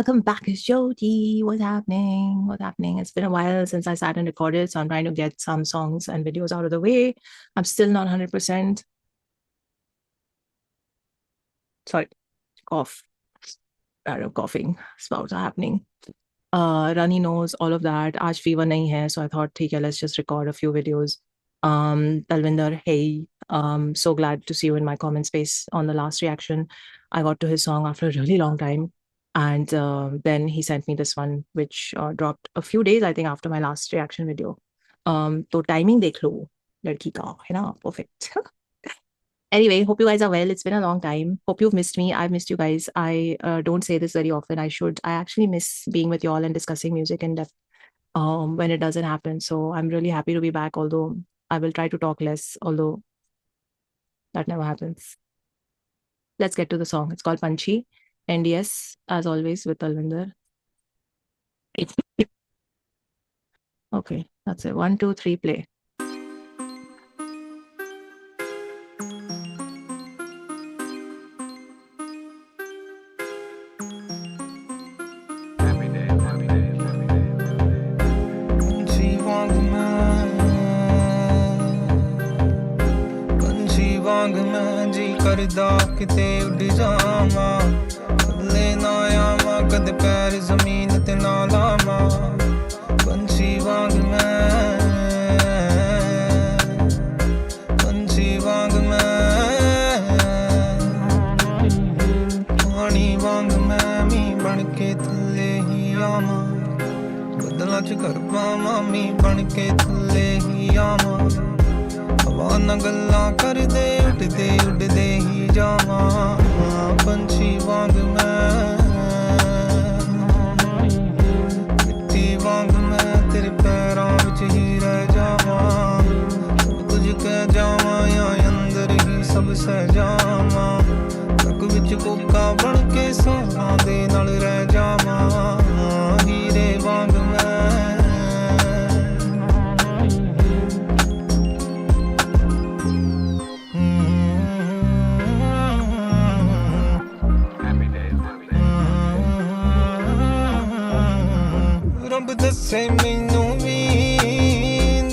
welcome back. It's Jyoti. What's happening? What's happening? It's been a while since I sat and recorded, so I'm trying to get some songs and videos out of the way. I'm still not 100%. Sorry, cough. Coughing spouts are happening. Runny nose, all of that. Aaj fever nahi hai, so I thought, okay, let's just record a few videos. Talwiinder, hey, so glad to see you in my comment space on the last reaction. I got to his song after a really long time. And then he sent me this one, which dropped a few days, I think, after my last reaction video. तो timing देख लो लड़की का है ना perfect. Anyway, hope you guys are well. It's been a long time. Hope you've missed me. I've missed you guys. I don't say this very often. I should. I actually miss being with you all and discussing music in depth when it doesn't happen. So I'm really happy to be back, although I will try to talk less, although that never happens. Let's get to the song. It's called Panchii. And yes, as always, with Talwiinder. Okay, that's it. 1, 2, 3, play. ਵਾਂਗ ਮੈਂ ਜੀ ਕਰਦਾ ਕਿਤੇ ਉੱਡ ਜਾਵਾਂ ਥੱਲੇ ਨਾ ਆਵਾਂ ਕਦੇ ਪੈਰ ਜ਼ਮੀਨ ਤੇ ਨਾ ਲਾਵਾਂ ਪੰਛੀ ਵਾਂਗ ਮੈਂ ਪਾਣੀ ਵਾਂਗ ਮੈਂ ਮੀਂਹ ਬਣ ਕੇ ਥੱਲੇ ਹੀ ਆਵਾਂ ਬੱਦਲਾਂ 'ਚ ਘਰ ਪਾਵਾਂ ਮੀਂਹ ਬਣ ਕੇ ਥੱਲੇ ਹੀ ਆਵਾਂ ਹਵਾ ਨਾਲ ਗੱਲਾਂ ਕਰਦੇ ਉੱਡਦੇ ਹੀ ਜਾਵਾਂ ਪੰਛੀ ਵਾਂਗ ਮੈਂ ਮਿੱਟੀ ਵਾਂਗ ਮੈਂ ਤੇਰੇ ਪੈਰਾਂ ਵਿੱਚ ਹੀ ਰਹਿ ਜਾਵਾਂ ਸਭ ਕੁਝ ਕਹਿ ਜਾਵਾਂ ਜਾਂ ਅੰਦਰ ਹੀ ਸਭ ਸਹਿ ਜਾਵਾਂ ਤੱਕ ਵਿੱਚ ਕੋਕਾ ਬਣ ਕੇ ਸਾਹਾਂ ਦੇ ਨਾਲ ਰਹਿ ਜਾਵਾਂ ਹੀਰੇ ਵਾਂਗ ਮੈਂ ਰੱਬ ਦੱਸੇ ਮੈਨੂੰ ਵੀ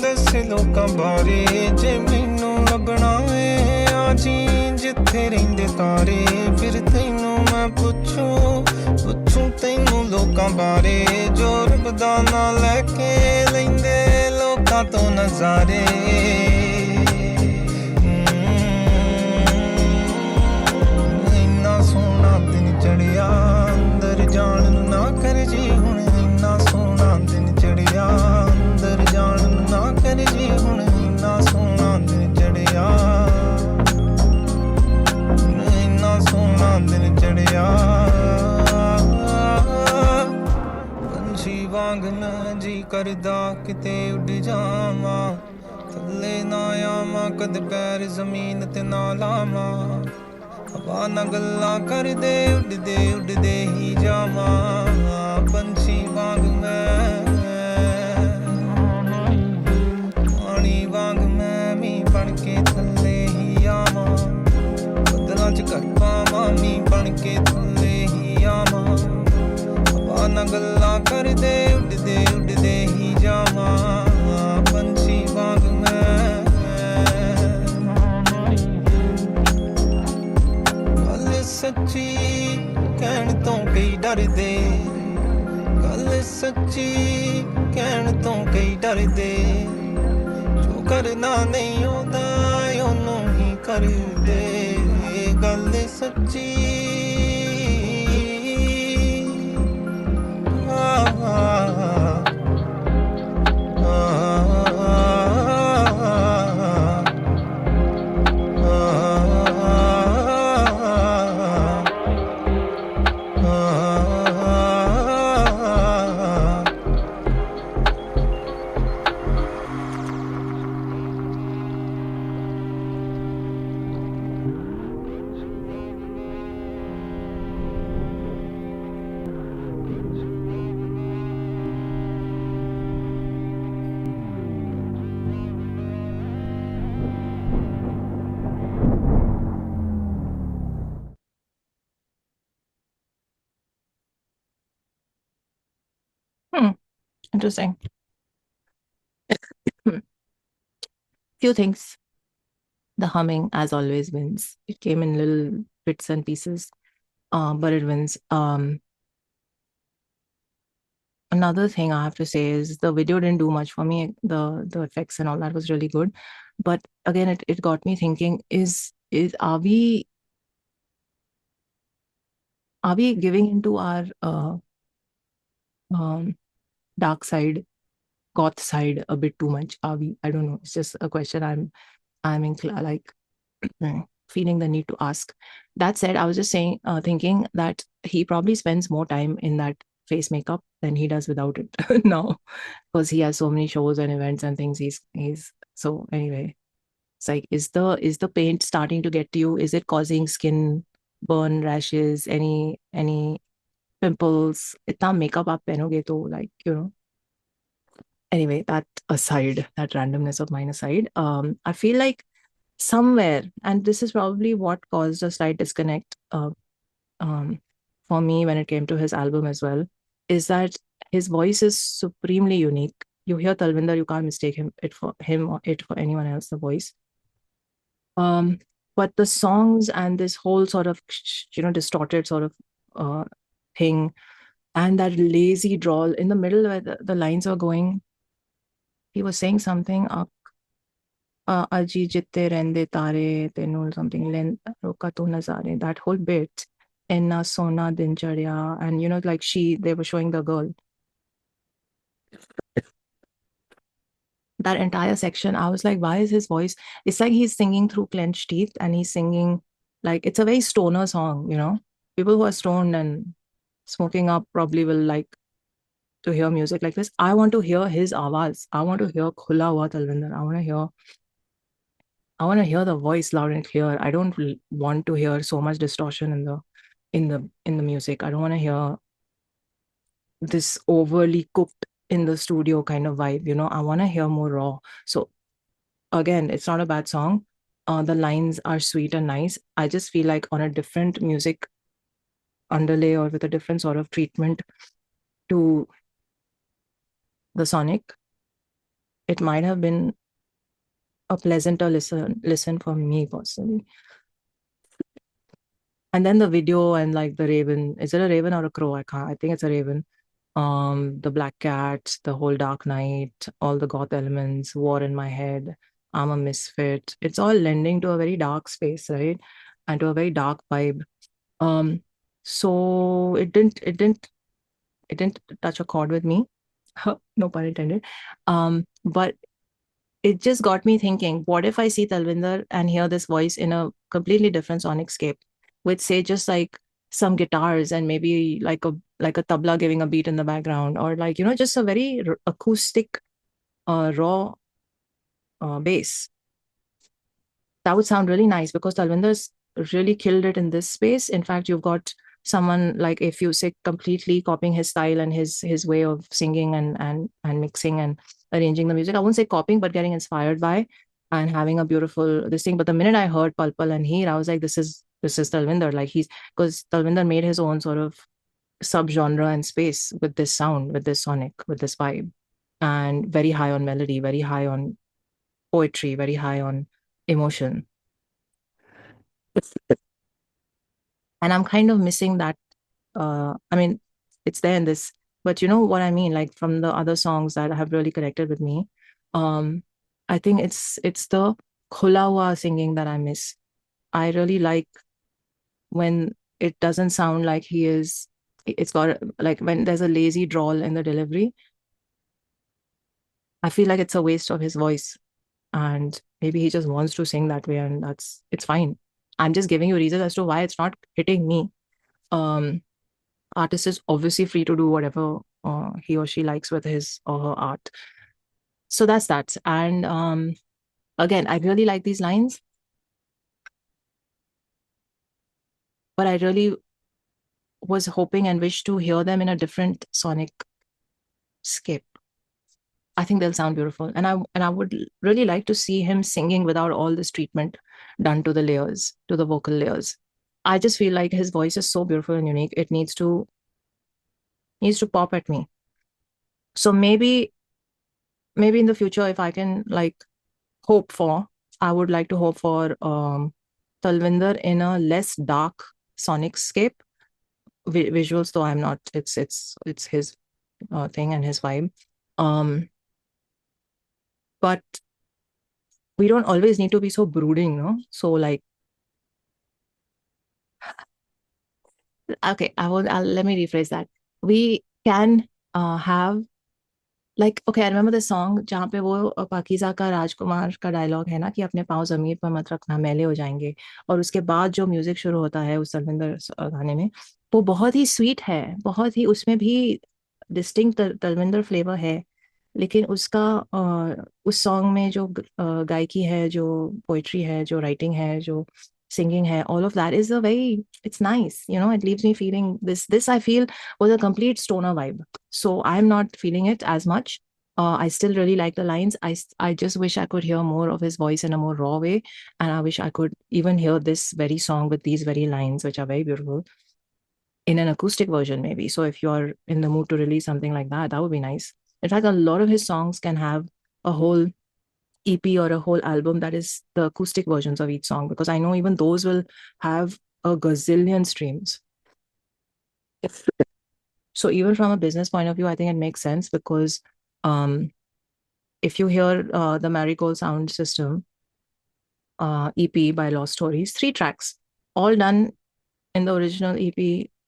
ਦੱਸੇ ਲੋਕਾਂ ਬਾਰੇ ਜੇ ਮੈਨੂੰ ਲੱਗਣਾ ਏ ਆ ਜੀ ਜਿੱਥੇ ਰਹਿੰਦੇ ਤਾਰੇ ਫਿਰ ਤੈਨੂੰ ਮੈਂ ਪੁੱਛੂ ਤੈਨੂੰ ਲੋਕਾਂ ਬਾਰੇ ਜੋ ਰੱਬ ਦਾ ਨਾਂ ਲੈ ਕੇ ਲੈਂਦੇ ਲੋਕਾਂ ਤੋਂ ਨਜ਼ਾਰੇ ਇੰਨਾ ਸੋਹਣਾ ਦਿਨ ਚੜਿਆ ਅੰਦਰ ਜਾਣ ਨੂੰ ਨਾ ਕਰ ਜੀ ਹੁਣ ਇੰਨਾ ਸੋਹਣਾ ਦਿਨ ਚੜਿਆ ਅੰਦਰ ਜਾਣ ਨੂੰ ਨਾ ਕਰ ਜੀ ਹੁਣ ਇੰਨਾ ਸੋਹਣਾ ਦਿਨ ਚੜਿਆ ਇੰਨਾ ਸੋਹਣਾ ਦਿਨ ਚੜਿਆ ਪੰਛੀ ਵਾਂਗ ਮੈਂ ਜੀ ਕਰਦਾ ਕਿਤੇ ਉੱਡ ਜਾਵਾਂ ਥੱਲੇ ਨਾ ਆਵਾਂ ਕਦੇ ਪੈਰ ਜ਼ਮੀਨ ਤੇ ਨਾ ਲਾਵਾਂ ਹਵਾ ਨਾਲ ਗੱਲਾਂ ਕਰਦੇ ਉੱਡਦੇ ਹੀ ਜਾਵਾਂ ਪੰਛੀ ਵਾਂਗ ਮੈਂ ਪਾਣੀ ਵਾਂਗ ਮੈਂ ਮੀਂਹ ਬਣ ਕੇ ਥੱਲੇ ਹੀ ਆਵਾਂ ਬੱਦਲਾਂ 'ਚ ਘਰ ਪਾਵਾਂ ਮੀਂਹ ਬਣ ਕੇ ਥੱਲੇ ਹੀ ਆਵਾਂ ਹਵਾ ਨਾਲ ਗੱਲਾਂ ਕਰਦੇ ਉੱਡਦੇ ਹੀ ਜਾਵਾਂ ਪੰਛੀ ਵਾਂਗ ਮੈਂ ਸੱਚੀ ਕਹਿਣ ਤੋਂ ਕਈ ਡਰਦੇ ਗੱਲ ਸੱਚੀ ਕਹਿਣ ਤੋਂ ਕਈ ਡਰਦੇ ਜੋ ਕਰਨਾ ਨਹੀਂ ਆਉਂਦਾ ਉਹਨੂੰ ਹੀ ਕਰਦੇ ਗੱਲ ਸੱਚੀ Interesting. Few things. The humming, as always, wins. It came in little bits and pieces, but it wins. Another thing I have to say is the video didn't do much for me. The effects and all that was really good, but again, it got me thinking: is are we giving into our um, dark side, goth side a bit too much? Are we? I don't know. It's just a question like feeling the need to ask. That said, I was just saying, thinking that he probably spends more time in that face makeup than he does without it now, because he has so many shows and events and things. He's so anyway. It's like, is the paint starting to get to you? Is it causing skin burn, rashes, any pimples? इतना makeup आप पहनोगे तो like Anyway, that aside, that randomness of mine aside, I feel like somewhere, and this is probably what caused a slight disconnect um, for me when it came to his album as well, is that his voice is supremely unique. You hear Talwinder, you can't mistake it for him or it for anyone else, the voice. Um, but the songs and this whole sort of, distorted sort of uh, thing, and that lazy drawl in the middle where the lines are going, he was saying something, aji jitte rende tare, tenul something, len roka to nazare, that whole bit, enna sona dincharya, and like they were showing the girl. That entire section, I was like, why is his voice? It's like he's singing through clenched teeth, and he's singing like it's a very stoner song. People who are stoned and smoking up probably will like to hear music like this. I want to hear his awaz. I want to hear khula hua Talwinder. I want to hear the voice loud and clear. I don't want to hear so much distortion in the music. I don't want to hear this overly cooked in the studio kind of vibe. I want to hear more raw. So again, it's not a bad song. The lines are sweet and nice. I just feel like on a different music underlay or with a different sort of treatment to the sonic, it might have been a pleasanter listen for me personally. And then the video and like the raven. Is it a raven or a crow? I think it's a raven. The black cat, the whole dark night, all the goth elements, war in my head, I'm a misfit. It's all lending to a very dark space, right? And to a very dark vibe. Um, so it didn't touch a chord with me. No pun intended. But it just got me thinking, what if I see Talwinder and hear this voice in a completely different sonic scape with, say, just like some guitars and maybe like a tabla giving a beat in the background, or like, just a very acoustic, raw bass. That would sound really nice because Talwinder's really killed it in this space. In fact, you've got someone like a Fusick completely copying his style and his way of singing and mixing and arranging the music. I won't say copying, but getting inspired by and having a beautiful this thing. But the minute I heard Pulpal and Heer, I was like, this is Talwinder. Like because Talwinder made his own sort of subgenre and space with this sound, with this sonic, with this vibe, and very high on melody, very high on poetry, very high on emotion. And I'm kind of missing that. I mean, it's there in this, but you know what I mean, like from the other songs that have really connected with me. um I think it's the khulawa singing that I miss. I really like when it doesn't sound like it's got like when there's a lazy drawl in the delivery. I feel like it's a waste of his voice, and maybe he just wants to sing that way, and it's fine. I'm just giving you reasons as to why it's not hitting me. um Artist is obviously free to do whatever he or she likes with his or her art. So that's that. And again, I really like these lines, but I really was hoping and wish to hear them in a different sonic scape. I think they'll sound beautiful, and I would really like to see him singing without all this treatment done to the layers, to the vocal layers. I just feel like his voice is so beautiful and unique. It needs to pop at me. So maybe in the future, if I can like hope for, I would like to hope for Talwinder in a less dark sonic scape. Visuals, though I'm not. It's his thing and his vibe. Um, but we don't always need to be so brooding, no? So like, okay, let me rephrase that. We can have like, okay, I remember the song जहाँ पे वो पाकीज़ा का राजकुमार का dialogue है ना कि अपने पाँव जमीन पर मत रखना मैले हो जाएंगे, और उसके बाद जो म्यूजिक शुरू होता है उस तलविंदर गाने में, वो बहुत ही स्वीट है, बहुत ही, उसमें भी डिस्टिंक्ट तलविंदर फ्लेवर है, लेकिन उसका उस सॉन्ग में जो गायकी है, जो पोइट्री है, जो राइटिंग है, जो singing है, all of that is a very, it's nice, you know, it leaves me feeling this I feel was a complete stoner vibe. So I'm not feeling it as much. I still really like the lines. I just wish I could hear more of his voice in a more raw way, and I wish I could even hear this very song with these very lines, which are very beautiful, in an acoustic version, maybe. So if you're in the mood to release something like that, that would be nice. In fact, a lot of his songs can have a whole EP or a whole album that is the acoustic versions of each song, because I know even those will have a gazillion streams. So even from a business point of view, I think it makes sense, because if you hear the Marigold Sound System EP by Lost Stories, 3 tracks, all done in the original EP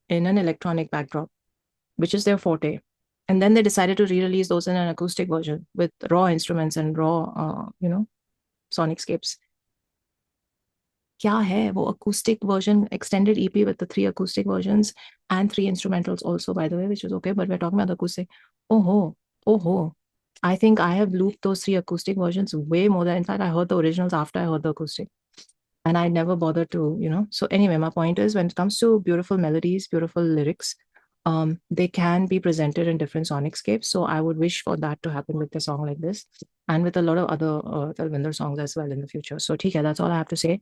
in an electronic backdrop, which is their forte. And then they decided to re-release those in an acoustic version with raw instruments and raw, sonicescapes. क्या है वो acoustic version, extended EP with the 3 acoustic versions and 3 instrumentals also, by the way, which is okay, but we're talking about the acoustic. Oh, I think I have looped those 3 acoustic versions way more than, in fact, I heard the originals after I heard the acoustic. And I never bothered to, you know. So anyway, my point is, when it comes to beautiful melodies, beautiful lyrics, they can be presented in different sonicscapes. So I would wish for that to happen with a song like this, and with a lot of other Talwinder songs as well in the future. So okay, that's all I have to say.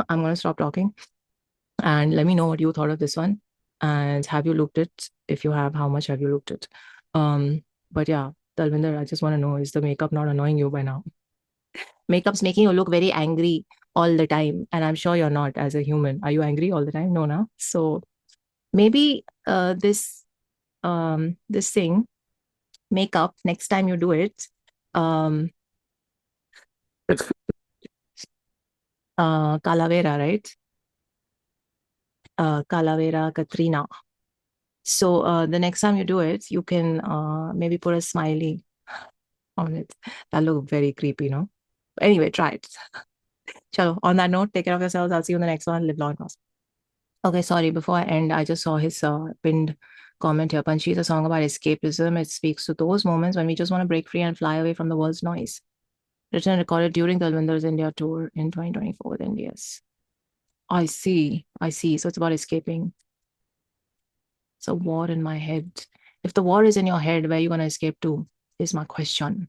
I'm going to stop talking, and let me know what you thought of this one. And have you looked it? If you have, how much have you looked it? But yeah, Talwinder, I just want to know, is the makeup not annoying you by now? Makeup's making you look very angry all the time, and I'm sure you're not as a human. Are you angry all the time? No, no. So maybe this thing, makeup, next time you do it, Calavera, right? Calavera Katrina. So the next time you do it, you can maybe put a smiley on it. That look very creepy, no? Anyway, try it. Chalo, on that note, take care of yourselves. I'll see you in the next one. Live long and prosper. Okay, sorry, before I end, I just saw his pinned comment here. Panchii is a song about escapism. It speaks to those moments when we just want to break free and fly away from the world's noise. Written and recorded during Talwinder's India tour in 2024 with NDS. I see. So it's about escaping. It's a war in my head. If the war is in your head, where are you going to escape to, is my question.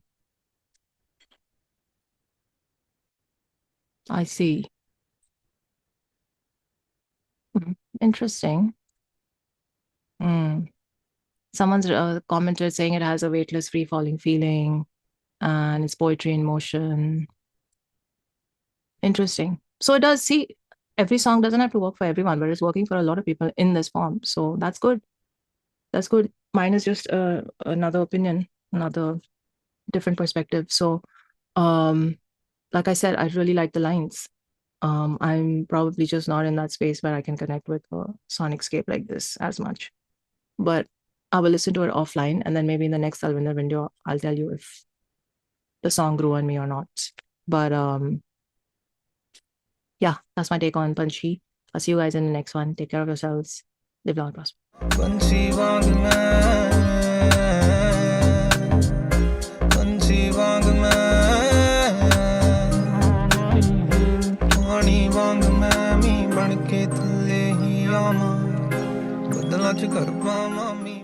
I see. Interesting. Someone's commented saying it has a weightless, free-falling feeling, and it's poetry in motion. Interesting. So it does, see, every song doesn't have to work for everyone, but it's working for a lot of people in this form. So that's good. That's good. Mine is just another opinion, another different perspective. So, like I said, I really like the lines. I'm probably just not in that space where I can connect with a sonicscape like this as much. But I will listen to it offline, and then maybe in the next Talwinder video, I'll tell you if the song grew on me or not. But yeah, that's my take on Panchii. I'll see you guys in the next one. Take care of yourselves. Live long and prosper. पंछी वांग मैं पानी वांग मैं मी बन के थल्ले ही आवां बदलां च कर पावां मी